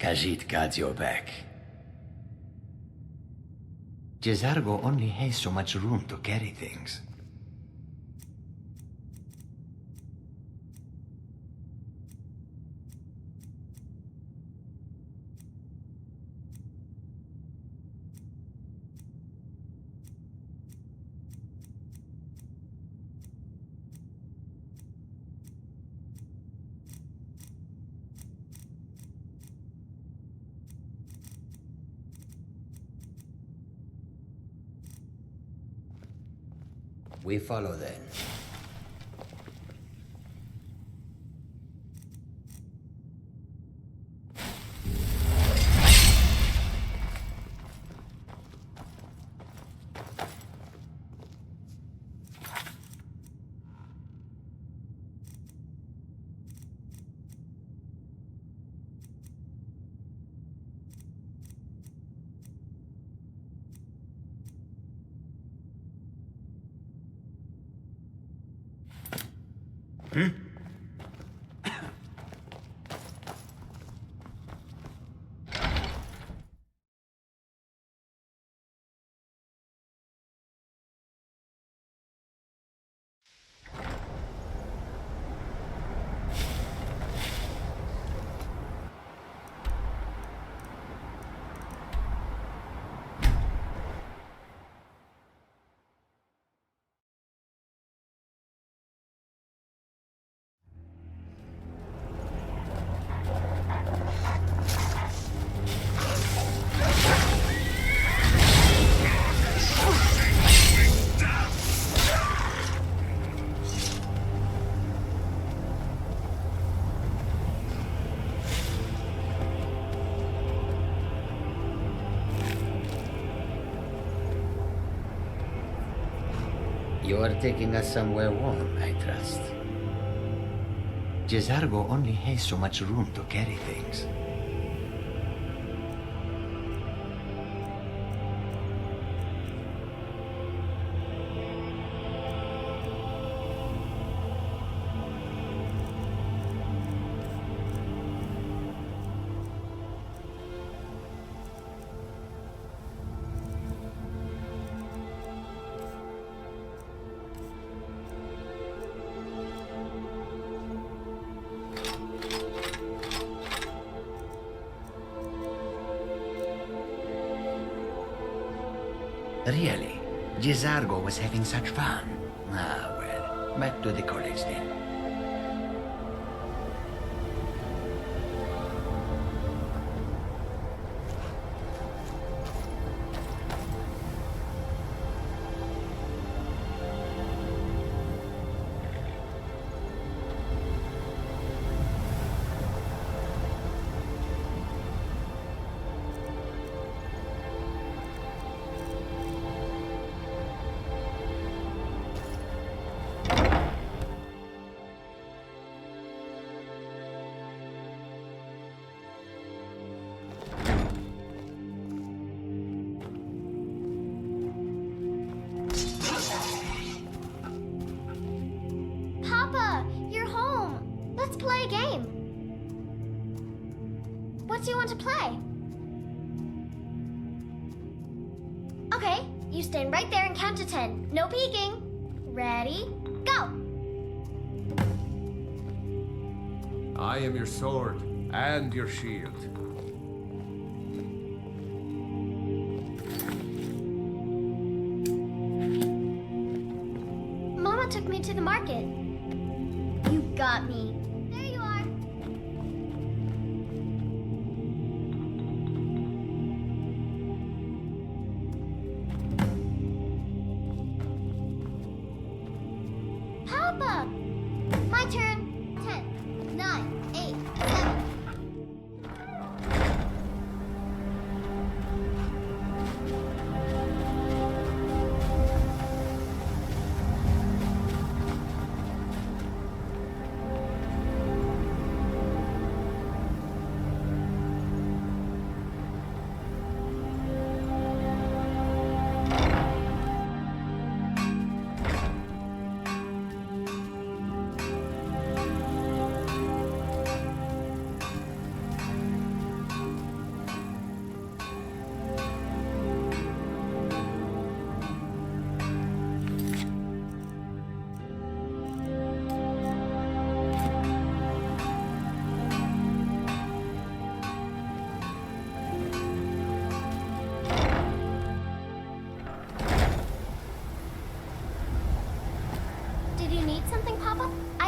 Khajiit got your back. Jezargo only has so much room to carry things. We follow then. You are taking us somewhere warm, I trust. Jezargo only has so much room to carry things. Really? Jezargo was having such fun. Ah, well, back to the college then. What do you want to play? Okay, you stand right there and count to 10. No peeking. Ready, go! I am your sword and your shield. Mama took me to the market. You got me. There you are. Papa! My turn. 10, 9, 8, 7.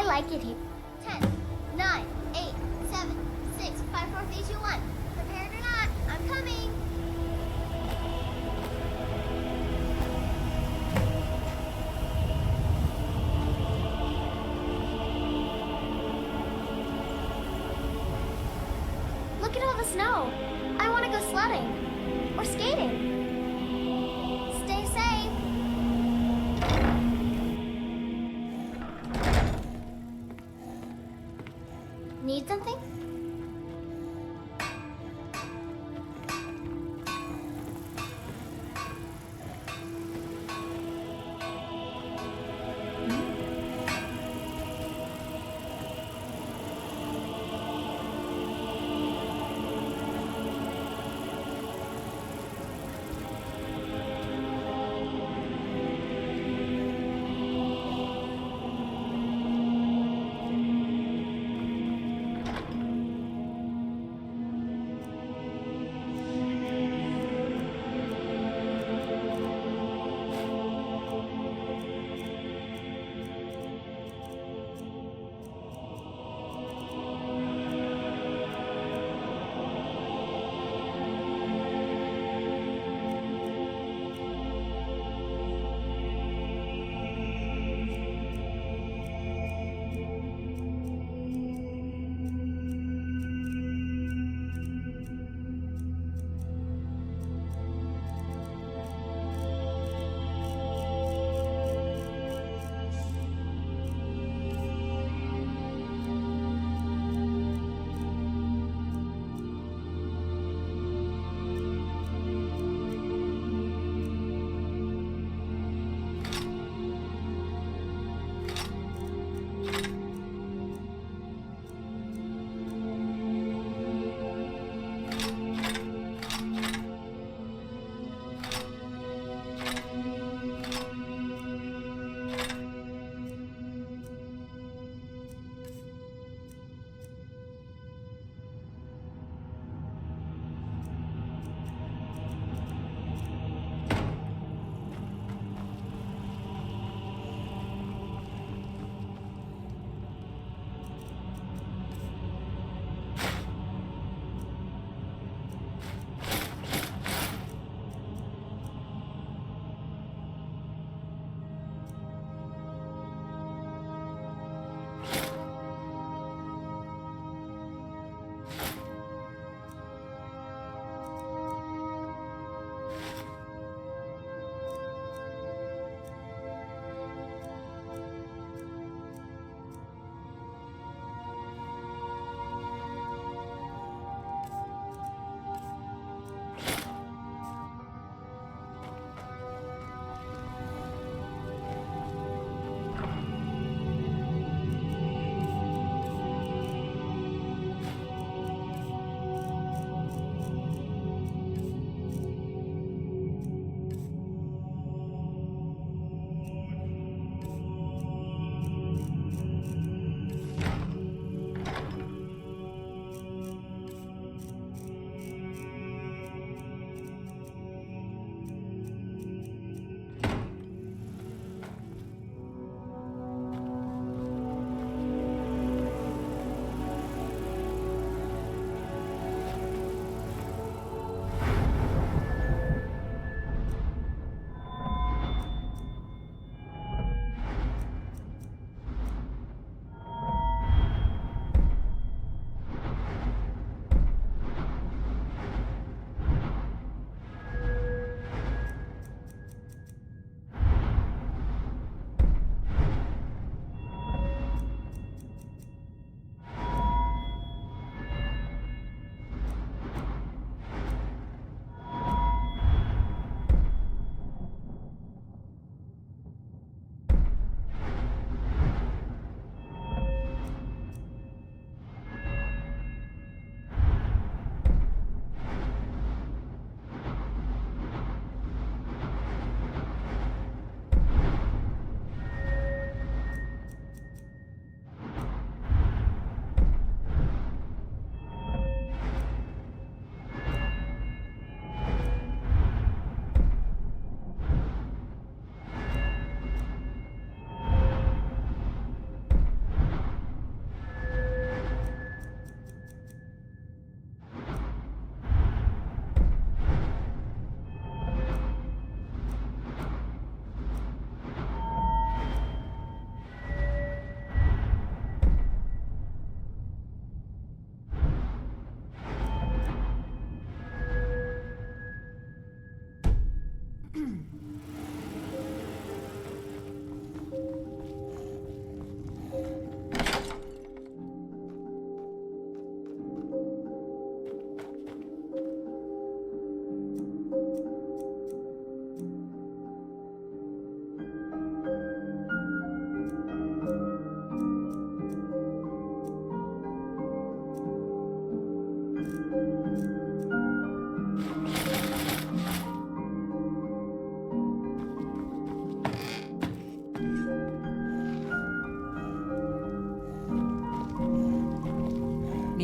like it here. 10, 9, 8, 7, 6, 5, 4, 3, 2, 1. Prepared or not, I'm coming. Look at all the snow. I want to go sledding. Or skating. Stay safe. Need something?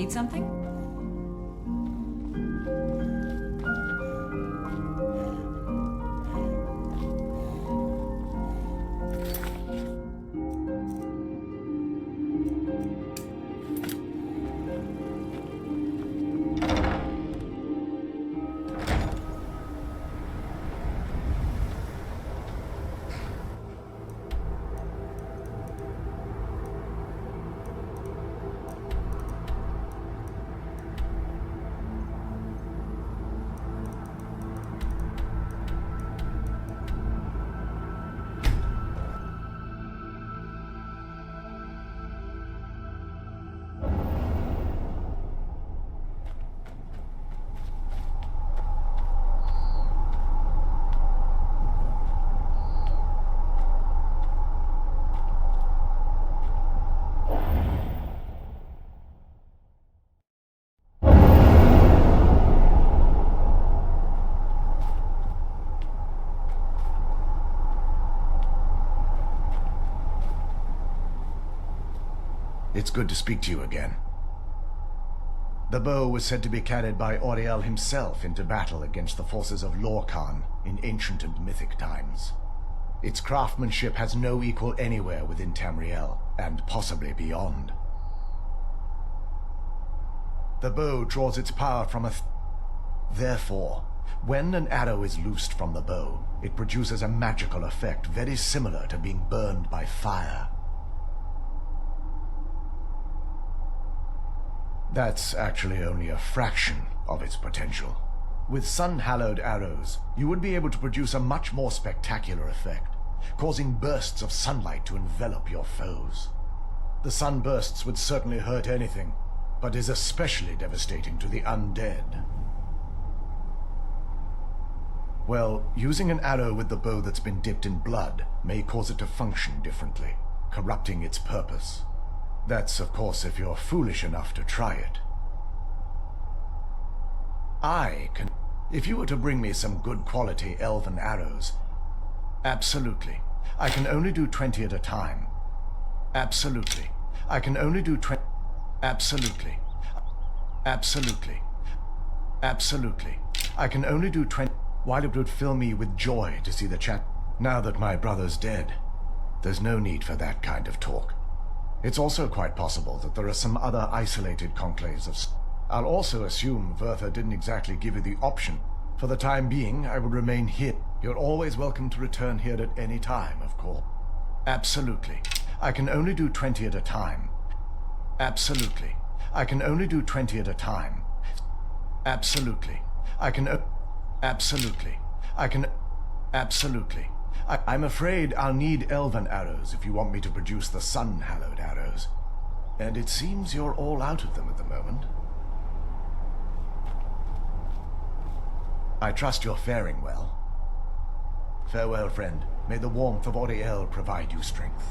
Need something? It's good to speak to you again. The bow was said to be carried by Auriel himself into battle against the forces of Lorcan in ancient and mythic times. Its craftsmanship has no equal anywhere within Tamriel, and possibly beyond. The bow draws its power from Therefore, when an arrow is loosed from the bow, it produces a magical effect very similar to being burned by fire. That's actually only a fraction of its potential. With sun-hallowed arrows, you would be able to produce a much more spectacular effect, causing bursts of sunlight to envelop your foes. The sunbursts would certainly hurt anything, but is especially devastating to the undead. Well, using an arrow with the bow that's been dipped in blood may cause it to function differently, corrupting its purpose. That's, of course, if you're foolish enough to try it. If you were to bring me some good quality elven arrows, absolutely. I can only do 20 at a time. Absolutely. I can only do 20. Absolutely. Absolutely. Absolutely. I can only do 20. While it would fill me with joy to see the chat. Now that my brother's dead, there's no need for that kind of talk. It's also quite possible that there are some other isolated conclaves of... I'll also assume Vertha didn't exactly give you the option. For the time being, I will remain here. You're always welcome to return here at any time, of course. Absolutely. I can only do 20 at a time. Absolutely. I can only do 20 at a time. Absolutely. I can... Absolutely. I can... Absolutely. I'm afraid I'll need elven arrows if you want me to produce the sun-hallowed arrows. And it seems you're all out of them at the moment. I trust you're faring well. Farewell, friend. May the warmth of Auriel provide you strength.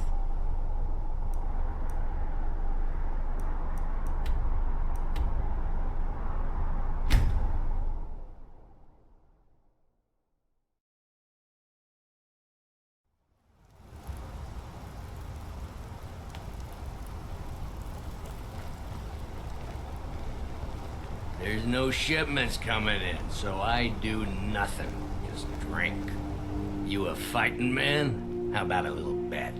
There's no shipments coming in, so I do nothing. Just drink. You a fighting man? How about a little bet?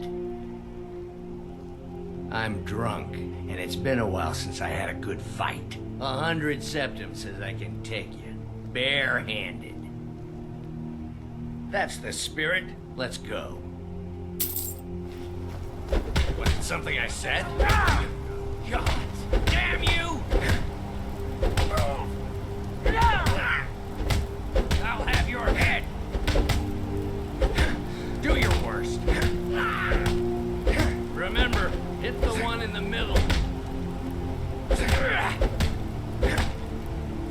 I'm drunk, and it's been a while since I had a good fight. 100 septum says I can take you, barehanded. That's the spirit. Let's go. Was it something I said? Ah! God damn you! I'll have your head. Do your worst. Remember, hit the one in the middle.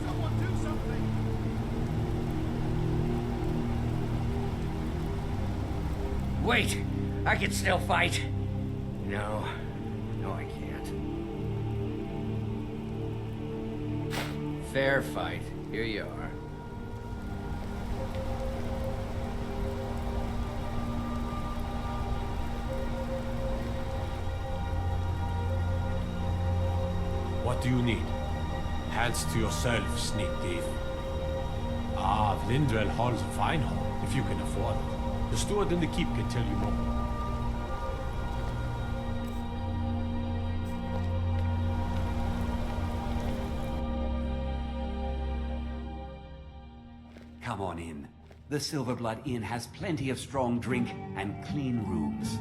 Someone do something. Wait, I can still fight. No, I can't. Fair fight. Here you are. What do you need? Hands to yourself, sneak thief. Ah, Vlindrel Hall's a fine hall, if you can afford it. The steward in the keep can tell you more. Come on in. The Silverblood Inn has plenty of strong drink and clean rooms.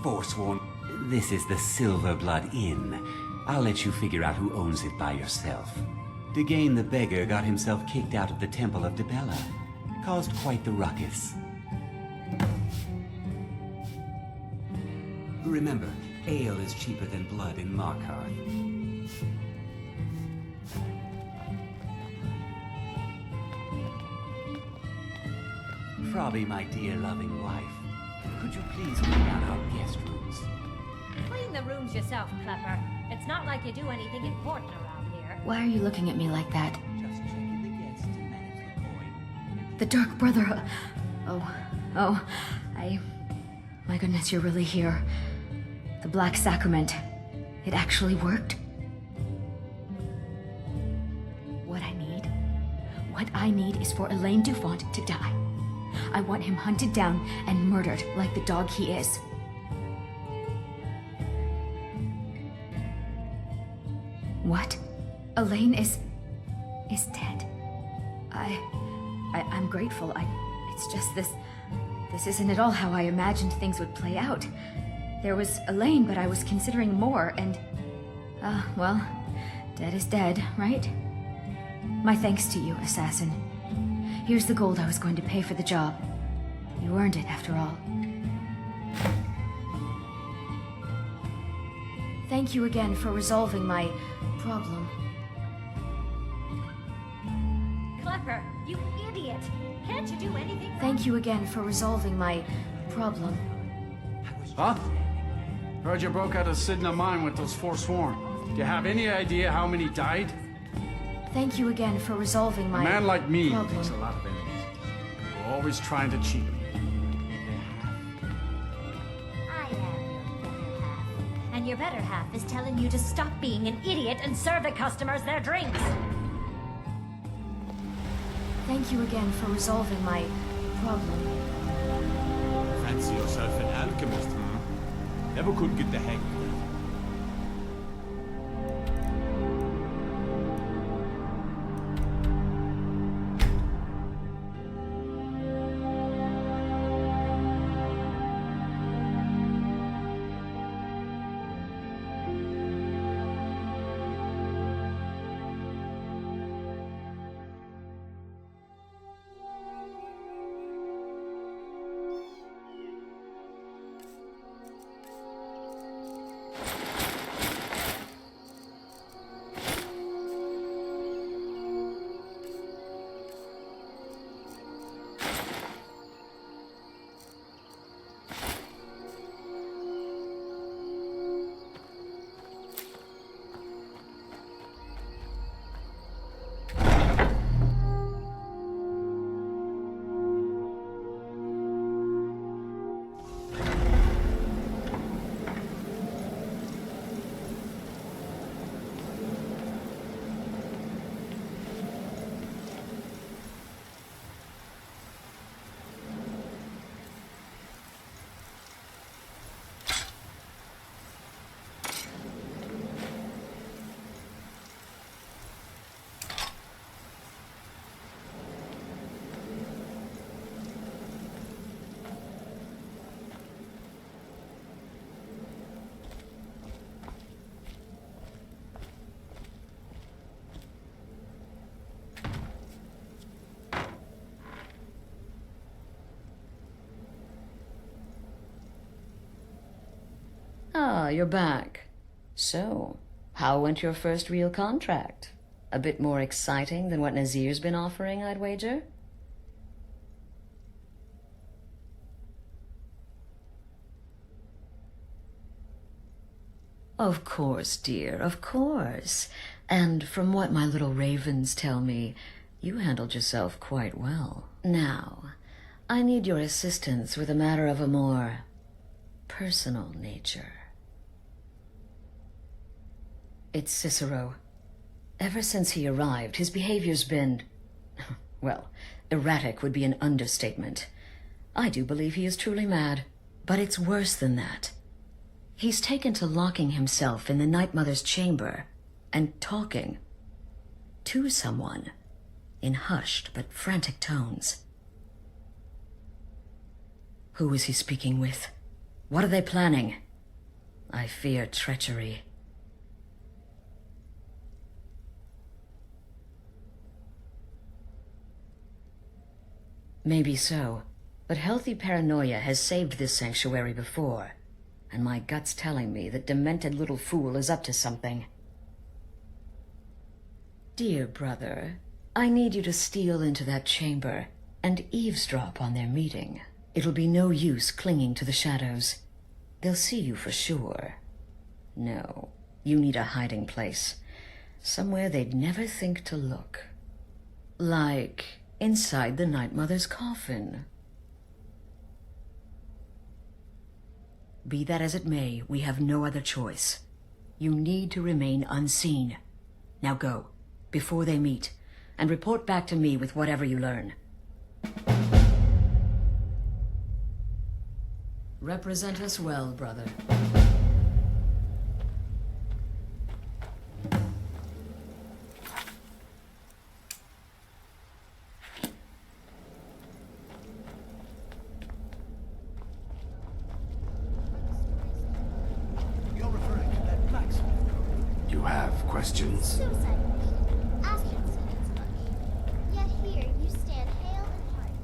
Forsworn, this is the Silverblood Inn. I'll let you figure out who owns it by yourself. Degane the beggar got himself kicked out of the Temple of Dibella. Caused quite the ruckus. Remember, ale is cheaper than blood in Markarth. Frobby, my dear loving wife, could you please clean out our guest rooms? Clean the rooms yourself, Klepper. It's not like you do anything important around here. Why are you looking at me like that? Just checking the guests to manage the coin. The Dark Brotherhood. My goodness, you're really here. The Black Sacrament. It actually worked? What I need is for Elaine Dufont to die. I want him hunted down and murdered like the dog he is. What? Elaine is dead. I'm grateful. It's just this isn't at all how I imagined things would play out. There was Elaine, but I was considering more, and... well, dead is dead, right? My thanks to you, assassin. Here's the gold I was going to pay for the job. You earned it, after all. Thank you again for resolving my problem. Klepper, you idiot! Can't you do anything? Thank you again for resolving my problem. Huh? Heard you broke out of Sidna mine with those Forsworn. Do you have any idea how many died? Thank you again for resolving my A man like me problem. makes a lot of enemies. You're always trying to cheat me. I am your better half. And your better half is telling you to stop being an idiot and serve the customers their drinks. Thank you again for resolving my problem. Fancy yourself an alchemist, huh? Never could get the hang of it. Ah, you're back. So, how went your first real contract? A bit more exciting than what Nazir's been offering, I'd wager? Of course, dear, of course. And from what my little ravens tell me, you handled yourself quite well. Now, I need your assistance with a matter of a more personal nature. It's Cicero. Ever since he arrived, his behavior's been... well, erratic would be an understatement. I do believe he is truly mad, but it's worse than that. He's taken to locking himself in the Night Mother's chamber and talking to someone in hushed but frantic tones. Who is he speaking with? What are they planning? I fear treachery. Maybe so, but healthy paranoia has saved this sanctuary before, and my gut's telling me that demented little fool is up to something. Dear brother, I need you to steal into that chamber and eavesdrop on their meeting. It'll be no use clinging to the shadows. They'll see you for sure. No, you need a hiding place. Somewhere they'd never think to look. Like inside the Night Mother's coffin. Be that as it may, we have no other choice. You need to remain unseen. Now go, before they meet, and report back to me with whatever you learn. Represent us well, brother. You're referring to that blacksmith. You have questions? Suicide mission. Astrid said as much. Yet here you stand hale and hearty.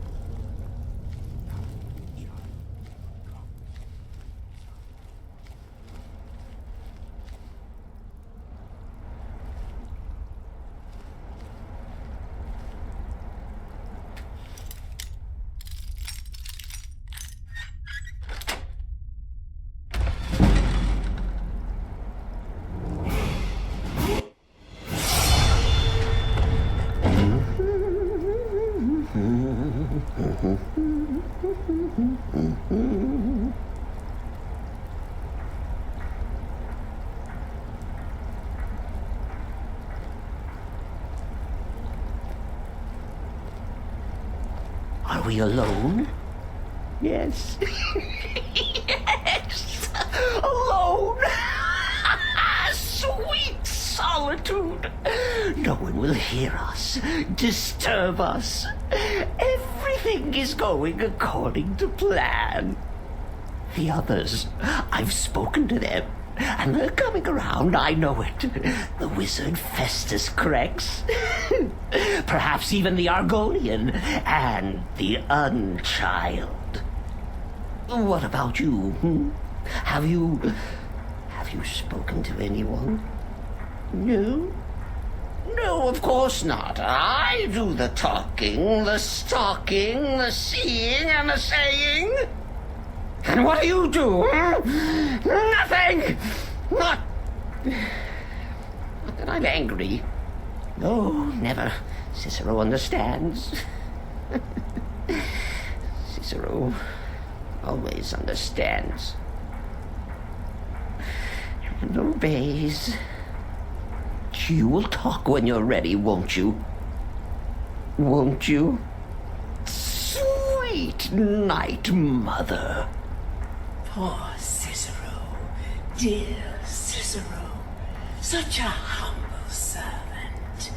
Are we alone? Yes. Yes! Alone! Sweet solitude! No one will hear us, disturb us. Everything is going according to plan. The others, I've spoken to them, and they're coming around, I know it. The wizard Festus corrects. Perhaps even the Argonian and the Unchild. What about you? Have you spoken to anyone? No? No, of course not. I do the talking, the stalking, the seeing, and the saying. And what do you do? Nothing! Not that I'm angry. No, never. Cicero understands. Cicero always understands. And obeys. You will talk when you're ready, won't you? Won't you? Sweet Night Mother. Poor Cicero, dear Cicero, such a humble servant,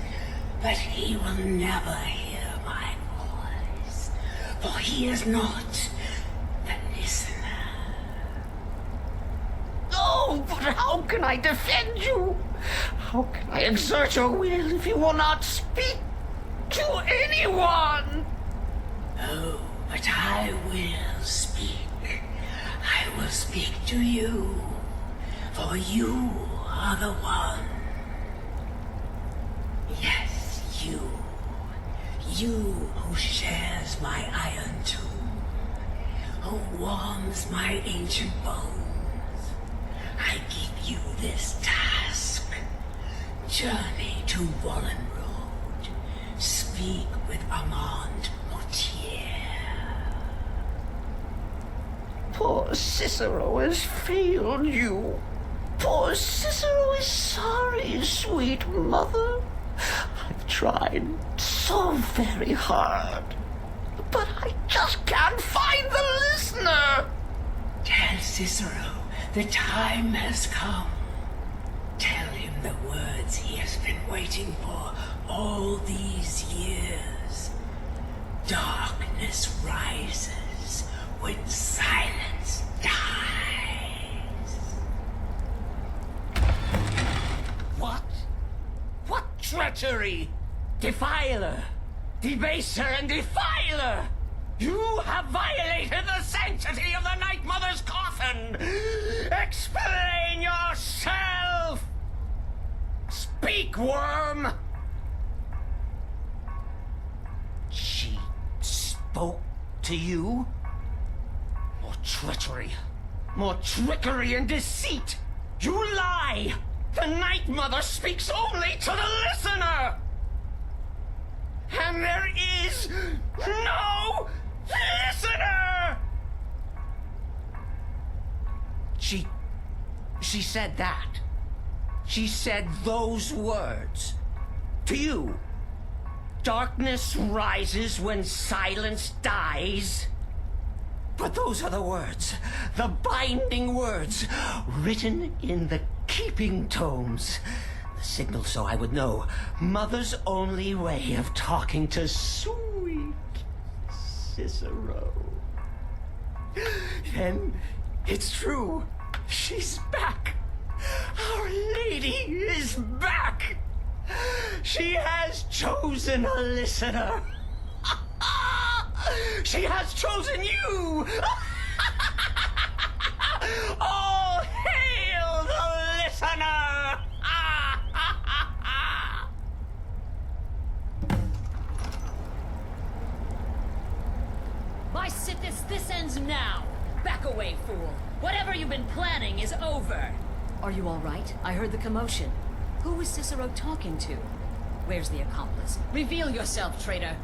but he will never hear my voice, for he is not the listener. Oh, but how can I defend you? How can I exert your will if you will not speak to anyone? Oh, but I will speak. I will speak to you, for you are the one. Yes, you. You who shares my iron tomb, who warms my ancient bones. I give you this task. Journey to Wallen Road. Speak with Armand Mortier. Poor Cicero has failed you. Poor Cicero is sorry, sweet mother. I've tried so very hard, but I just can't find the listener. Tell Cicero the time has come. Tell him the words he has been waiting for all these years. Darkness rises when silence dies. What? What treachery? Defiler! Debaser and defiler! You have violated the sanctity of the Night Mother's coffin! Explain yourself! Speak, worm! She spoke to you? More treachery. More trickery and deceit! You lie! The Night Mother speaks only to the listener! And there is no listener! She said that. She said those words. To you. Darkness rises when silence dies. But those are the words, the binding words, written in the keeping tomes. The signal so I would know. Mother's only way of talking to sweet Cicero. And it's true. She's back. Our Lady is back. She has chosen a listener. She has chosen you. All hail the listener. My Sithis, this ends now. Back away, fool. Whatever you've been planning is over. Are you all right? I heard the commotion. Who was Cicero talking to? Where's the accomplice? Reveal yourself, traitor.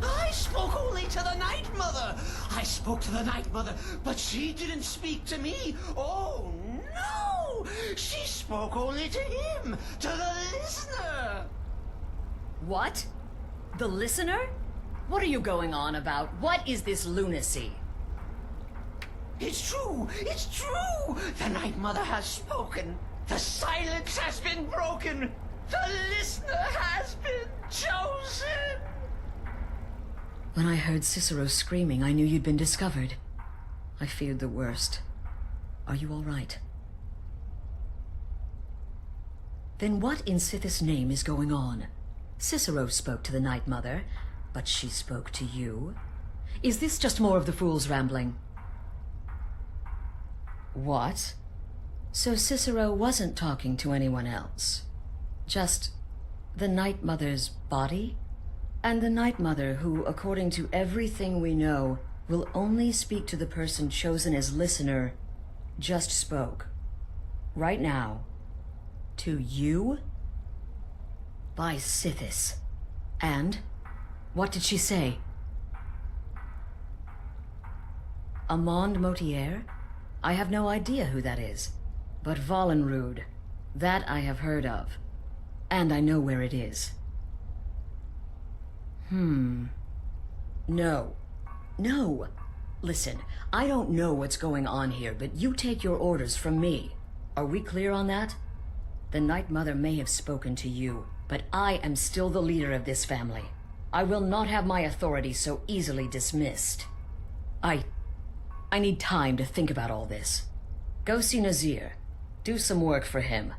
I spoke only to the Night Mother. I spoke to the Night Mother, but she didn't speak to me. Oh, no! She spoke only to him, to the listener. What? The listener? What are you going on about? What is this lunacy? It's true! It's true! The Night Mother has spoken. The silence has been broken. The listener has been chosen. When I heard Cicero screaming, I knew you'd been discovered. I feared the worst. Are you all right? Then what in Sithis' name is going on? Cicero spoke to the Night Mother, but she spoke to you? Is this just more of the fool's rambling? What? So Cicero wasn't talking to anyone else? Just the Night Mother's body? And the Night Mother, who, according to everything we know, will only speak to the person chosen as listener, just spoke. Right now. To you? By Sithis. And? What did she say? Amand Motier? I have no idea who that is. But Vollenrud, that I have heard of. And I know where it is. No. No. Listen, I don't know what's going on here, but you take your orders from me. Are we clear on that? The Night Mother may have spoken to you, but I am still the leader of this family. I will not have my authority so easily dismissed. I need time to think about all this. Go see Nazir. Do some work for him.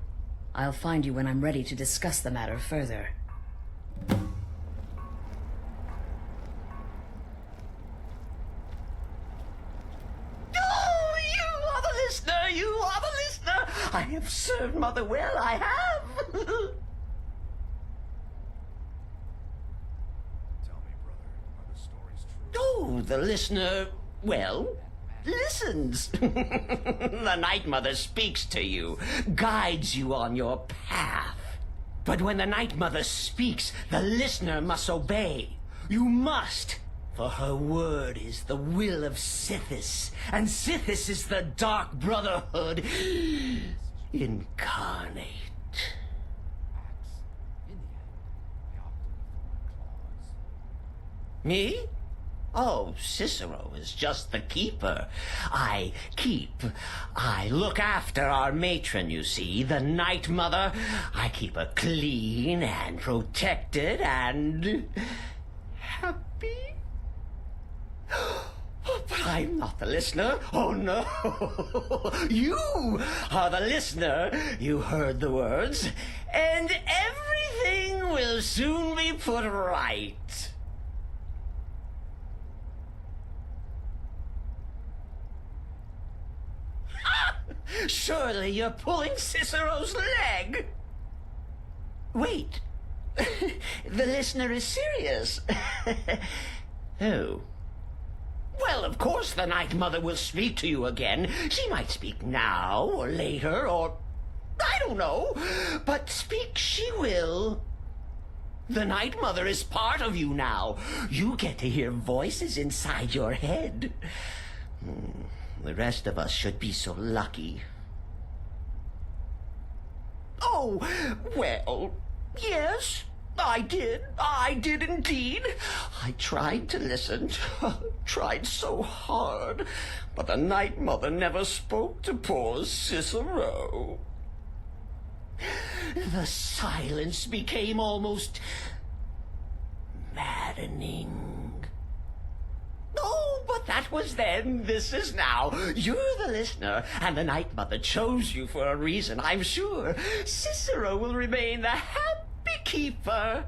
I'll find you when I'm ready to discuss the matter further. You are the listener! I have served Mother well, I have! Tell me, brother, are the stories true? Oh, the listener, well, listens. The Night Mother speaks to you, guides you on your path. But when the Night Mother speaks, the listener must obey. You must, For her word is the will of Sithis, and Sithis is the Dark Brotherhood incarnate. Me? Oh, Cicero is just the keeper. I look after our matron, you see, the Night Mother. I keep her clean and protected and happy. But I'm not the listener. Oh, no. You are the listener. You heard the words. And everything will soon be put right. Surely you're pulling Cicero's leg. Wait. The listener is serious. Oh. Well, of course the Night Mother will speak to you again. She might speak now or later or... I don't know. But speak she will. The Night Mother is part of you now. You get to hear voices inside your head. The rest of us should be so lucky. Oh, well, yes, I did. I did indeed. I tried to listen, tried so hard, but the Night Mother never spoke to poor Cicero. The silence became almost maddening. Oh, but that was then. This is now. You're the listener, and the Night Mother chose you for a reason, I'm sure. Cicero will remain the happy keeper.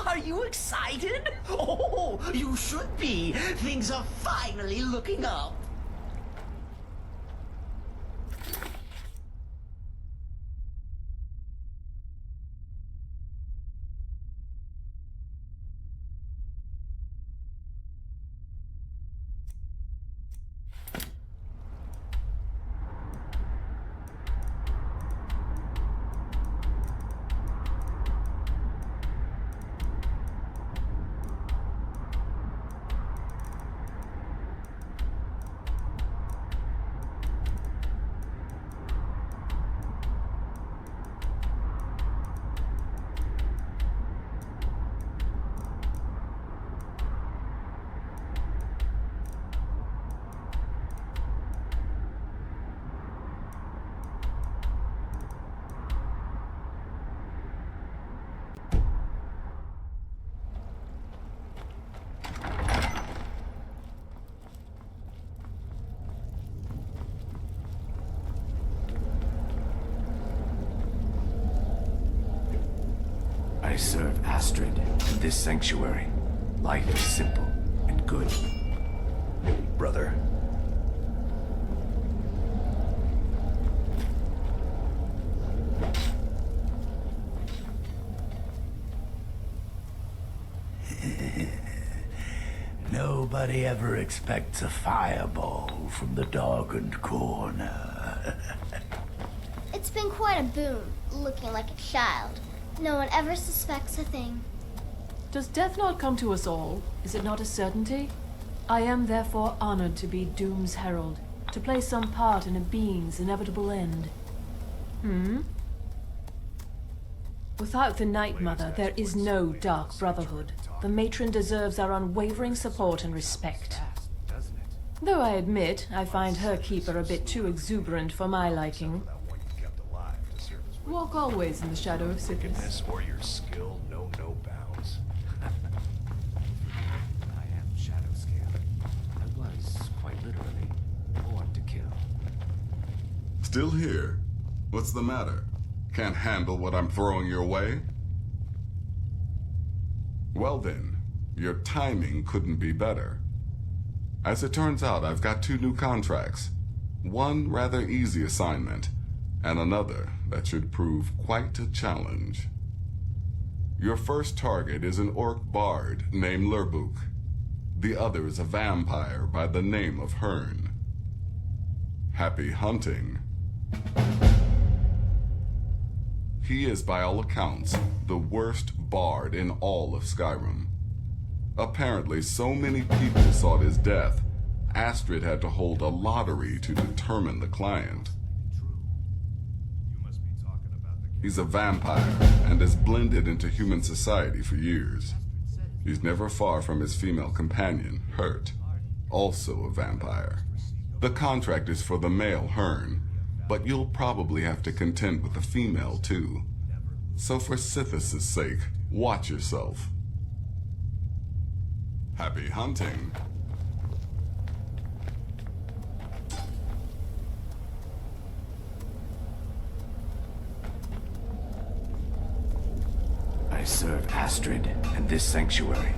Are you excited? Oh, you should be. Things are finally looking up. I serve Astrid in this sanctuary. Life is simple and good. Brother. Nobody ever expects a fireball from the darkened corner. It's been quite a boon, looking like a child. No one ever suspects a thing. Does death not come to us all? Is it not a certainty? I am therefore honored to be Doom's herald, to play some part in a being's inevitable end. Without the Night Mother, there is no Dark Brotherhood. The matron deserves our unwavering support and respect. Though I admit, I find her keeper a bit too exuberant for my liking. Walk always in the shadow of Sithis. Or your skill know no bounds. I am shadow scale. I was, quite literally, born to kill. Still here? What's the matter? Can't handle what I'm throwing your way? Well then, your timing couldn't be better. As it turns out, I've got 2 new contracts. One rather easy assignment, and another that should prove quite a challenge. Your first target is an orc bard named Lerbuk. The other is a vampire by the name of Hearn. Happy hunting. He is, by all accounts, the worst bard in all of Skyrim. Apparently, so many people sought his death, Astrid had to hold a lottery to determine the client. He's a vampire and has blended into human society for years. He's never far from his female companion, Hurt, also a vampire. The contract is for the male Hearn, but you'll probably have to contend with the female too. So for Sithis' sake, watch yourself. Happy hunting. I serve Astrid and this sanctuary.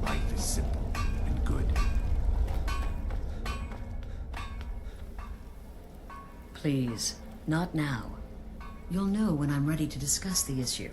Life is simple and good. Please, not now. You'll know when I'm ready to discuss the issue.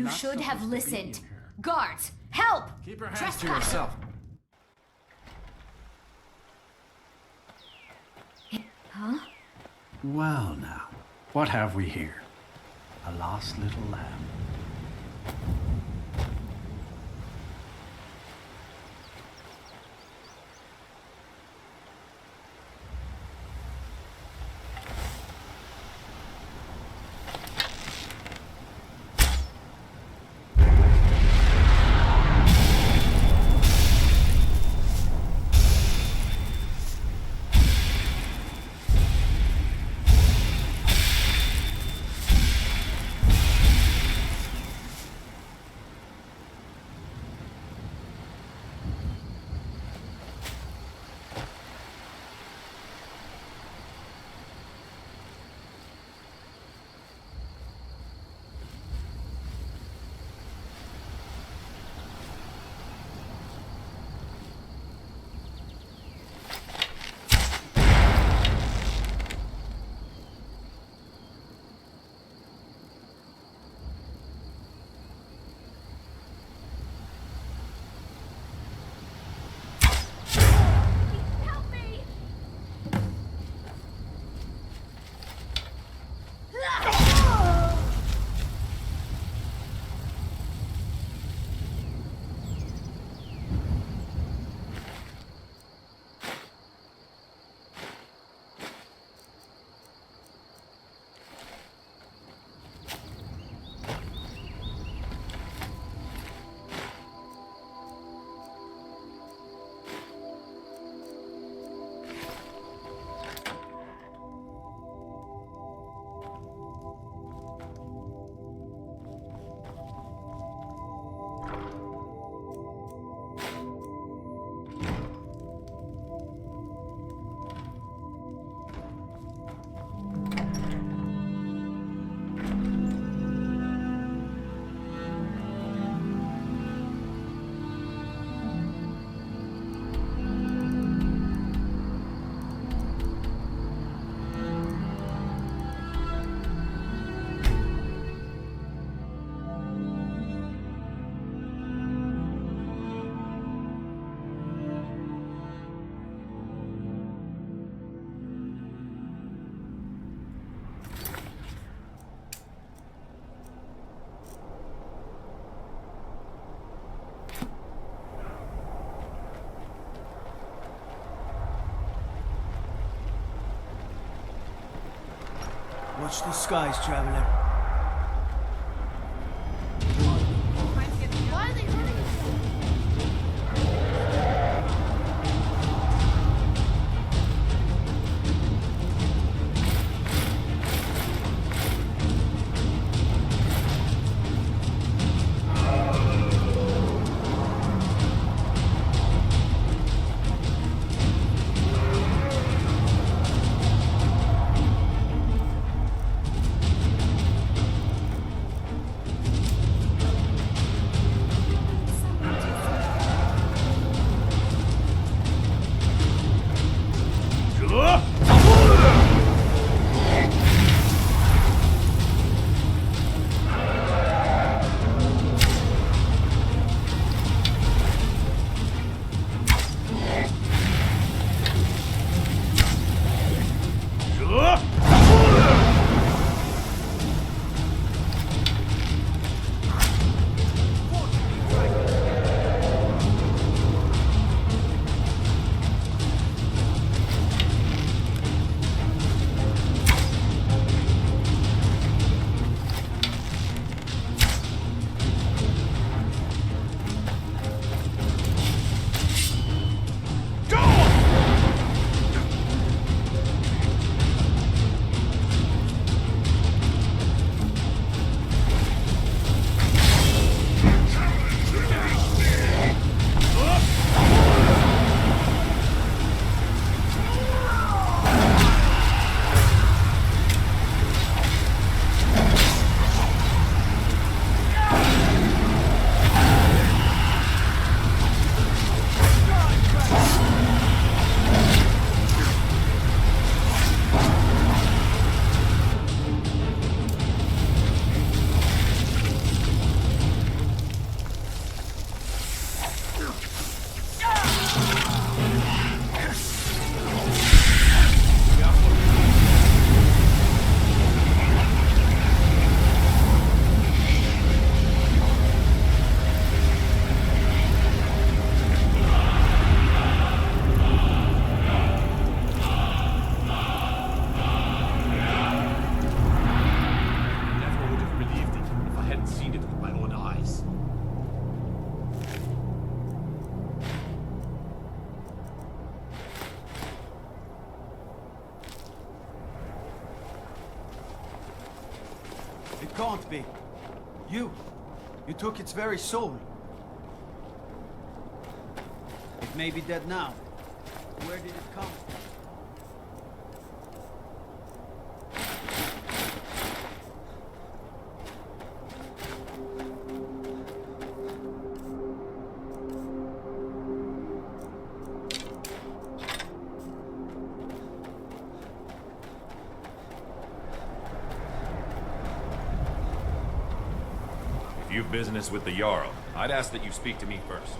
You not should have supposed to be listened. in here. Guards, help! Keep your hands to Trespasser! yourself. Huh? Well now, what have we here? A lost little lamb. Watch the skies, traveler. Why are they hurting us? can't be. You took its very soul. It may be dead now. Where did it come from? If you've business with the Jarl, I'd ask that you speak to me first.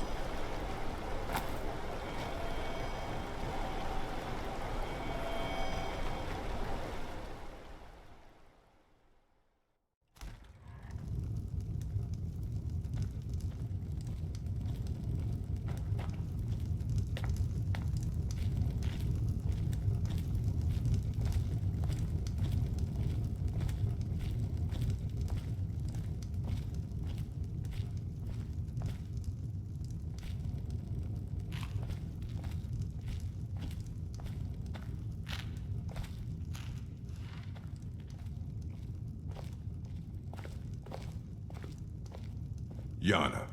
Yana,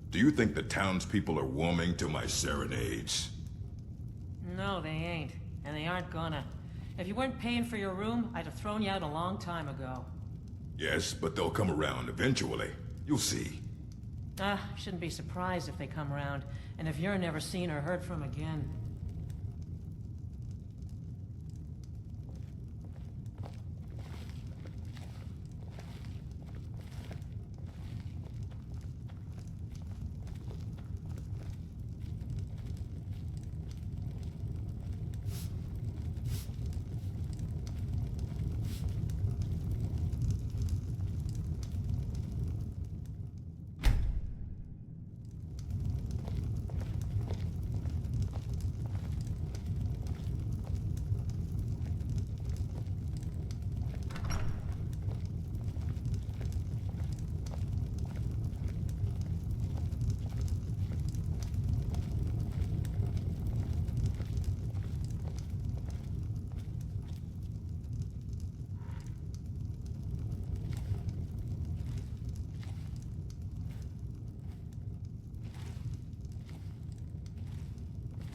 do you think the townspeople are warming to my serenades? No, they ain't. And they aren't gonna. If you weren't paying for your room, I'd have thrown you out a long time ago. Yes, but they'll come around eventually. You'll see. Shouldn't be surprised if they come around. And if you're never seen or heard from again.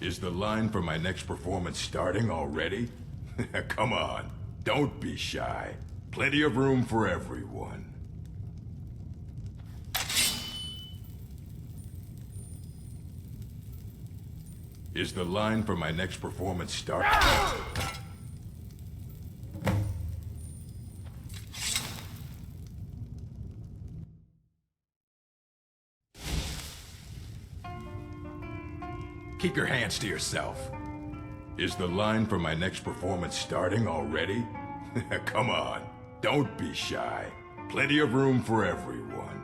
Is the line for my next performance starting already? Come on, don't be shy. Plenty of room for everyone. Is the line for my next performance starting? Keep your hands to yourself. Is the line for my next performance starting already? Come on, don't be shy. Plenty of room for everyone.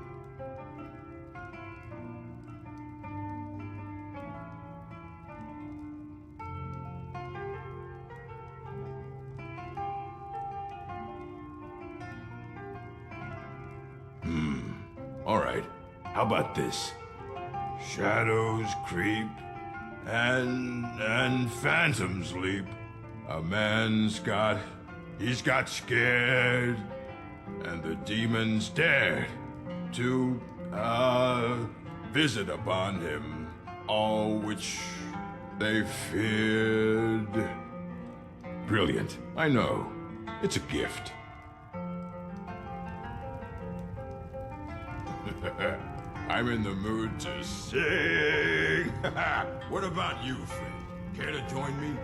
All right. How about this? Shadows creep and phantoms leap. A man's he's got scared, and the demons dared to visit upon him all which they feared. Brilliant, I know. It's a gift. I'm in the mood to sing. What about you, friend? Care to join me?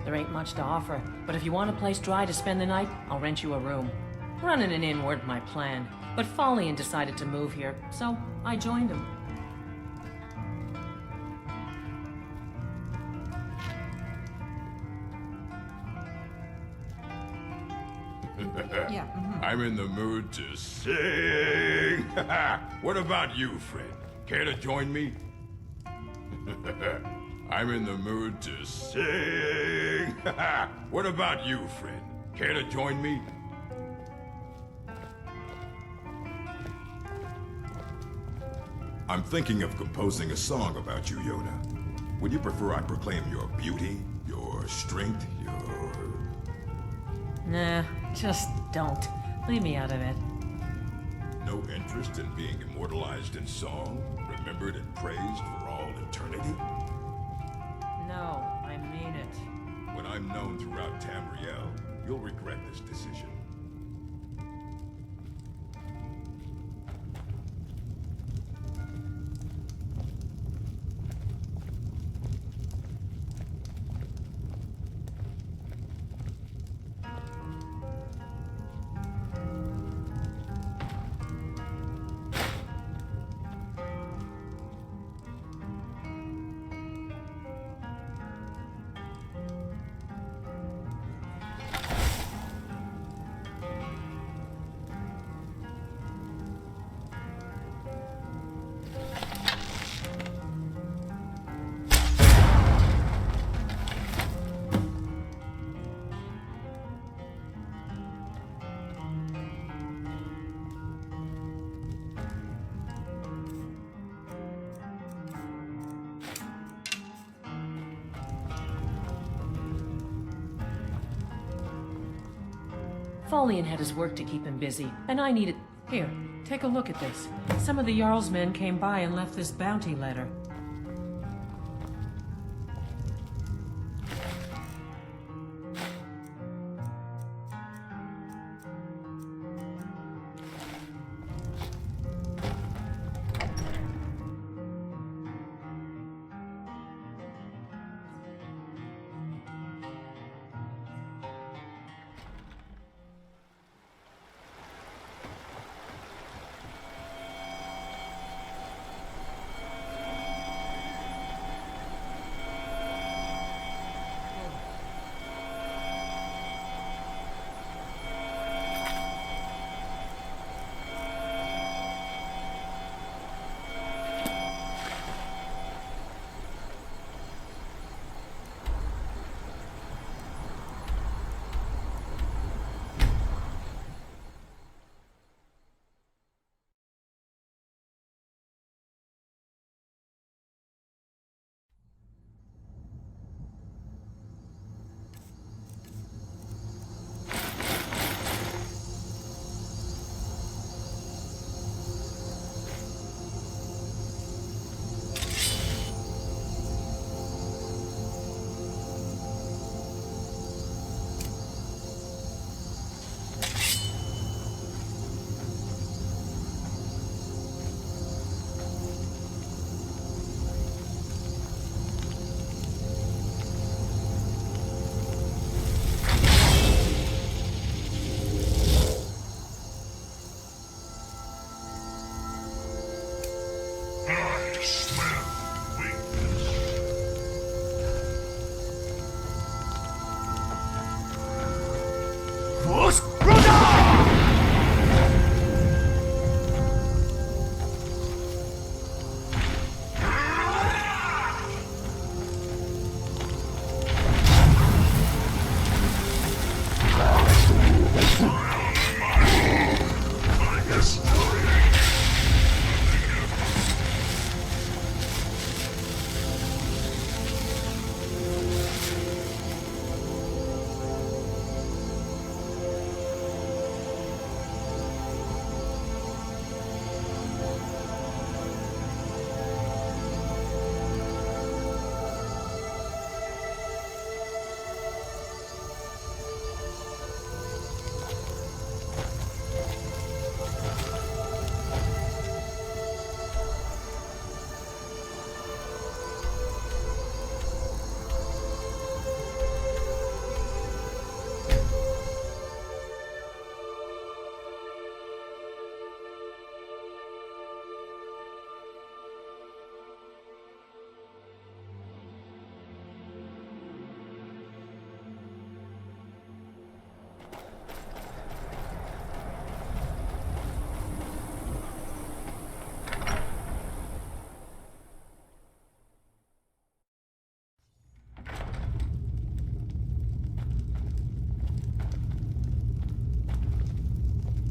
There ain't much to offer, but if you want a place dry to spend the night, I'll rent you a room. Running an inn weren't my plan, but Follian decided to move here, so I joined him. Yeah. I'm in the mood to sing. What about you, friend? Care to join me? I'm in the mood to sing. What about you, friend? Care to join me? I'm thinking of composing a song about you, Yona. Would you prefer I proclaim your beauty, your strength, your... Nah, just don't. Leave me out of it. No interest in being immortalized in song, remembered and praised for all eternity? No, I mean it. When I'm known throughout Tamriel, you'll regret this decision. Folian had his work to keep him busy, and I needed... Here, take a look at this. Some of the Jarl's men came by and left this bounty letter.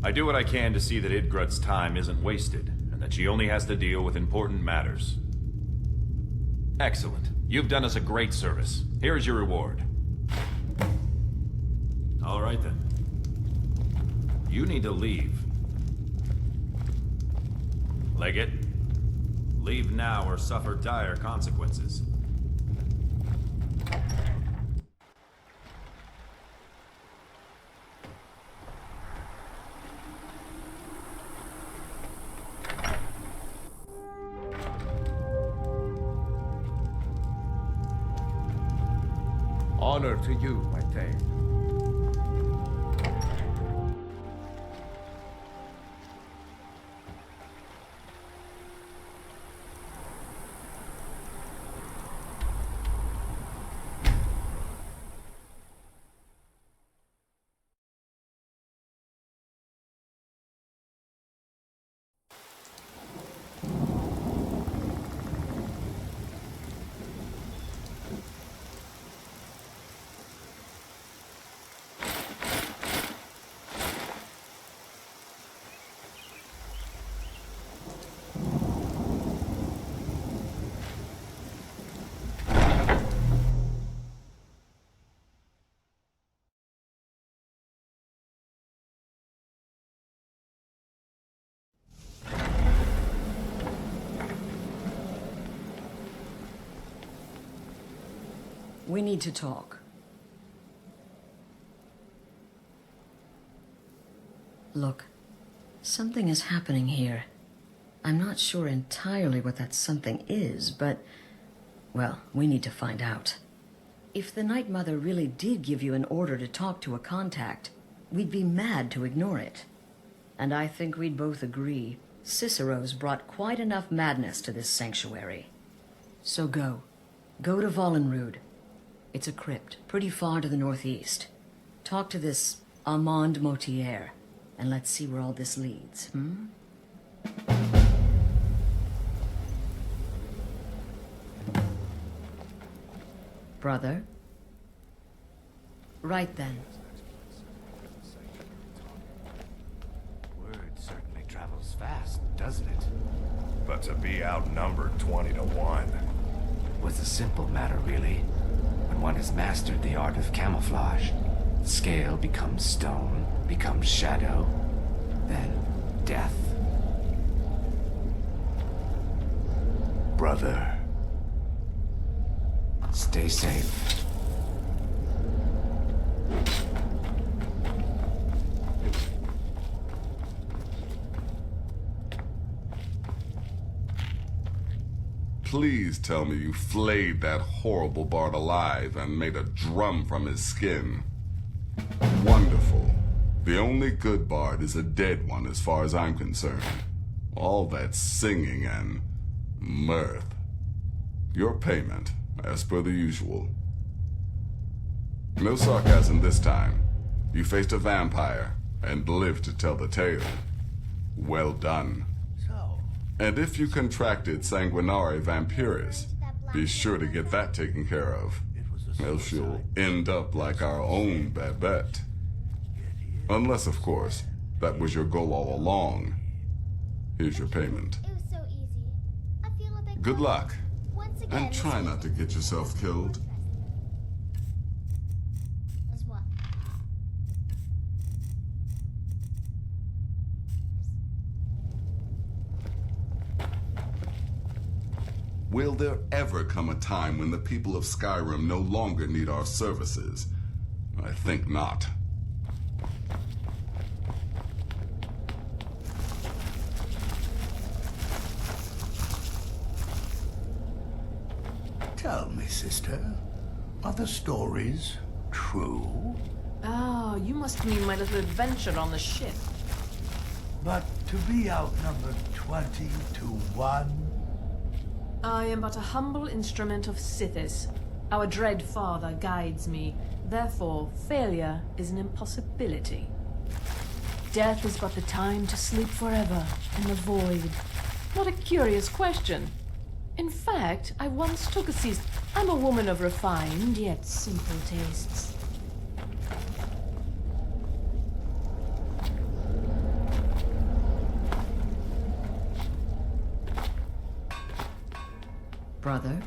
I do what I can to see that Idgrud's time isn't wasted, and that she only has to deal with important matters. Excellent. You've done us a great service. Here's your reward. All right then. You need to leave. Leggett, leave now or suffer dire consequences. Honor to you, my Thane. We need to talk. Look, something is happening here. I'm not sure entirely what that something is, but, well, we need to find out. If the Night Mother really did give you an order to talk to a contact, we'd be mad to ignore it. And I think we'd both agree Cicero's brought quite enough madness to this sanctuary. So go. Go to Vollenrud. It's a crypt, pretty far to the northeast. Talk to this Armand Motier, and let's see where all this leads, Brother? Right then. Word certainly travels fast, doesn't it? But to be outnumbered 20 to 1. Was a simple matter, really. When one has mastered the art of camouflage, scale becomes stone, becomes shadow, then death. Brother. Stay safe. Please tell me you flayed that horrible bard alive and made a drum from his skin. Wonderful. The only good bard is a dead one as far as I'm concerned. All that singing and mirth. Your payment, as per the usual. No sarcasm this time. You faced a vampire and lived to tell the tale. Well done. And if you contracted sanguinare vampiris, be sure to get that taken care of. Else you'll end up like our own Babette. Unless, of course, that was your goal all along. Here's your payment. It was so easy. I feel a bit Good luck. Once again, And try not to get yourself killed. As what? Will there ever come a time when the people of Skyrim no longer need our services? I think not. Tell me, sister, are the stories true? Ah, you must mean my little adventure on the ship. But to be outnumbered 20 to 1? I am but a humble instrument of Sithis. Our dread father guides me. Therefore, failure is an impossibility. Death is but the time to sleep forever in the void. What a curious question. In fact, I once took a seat. I'm a woman of refined yet simple tastes. Brother?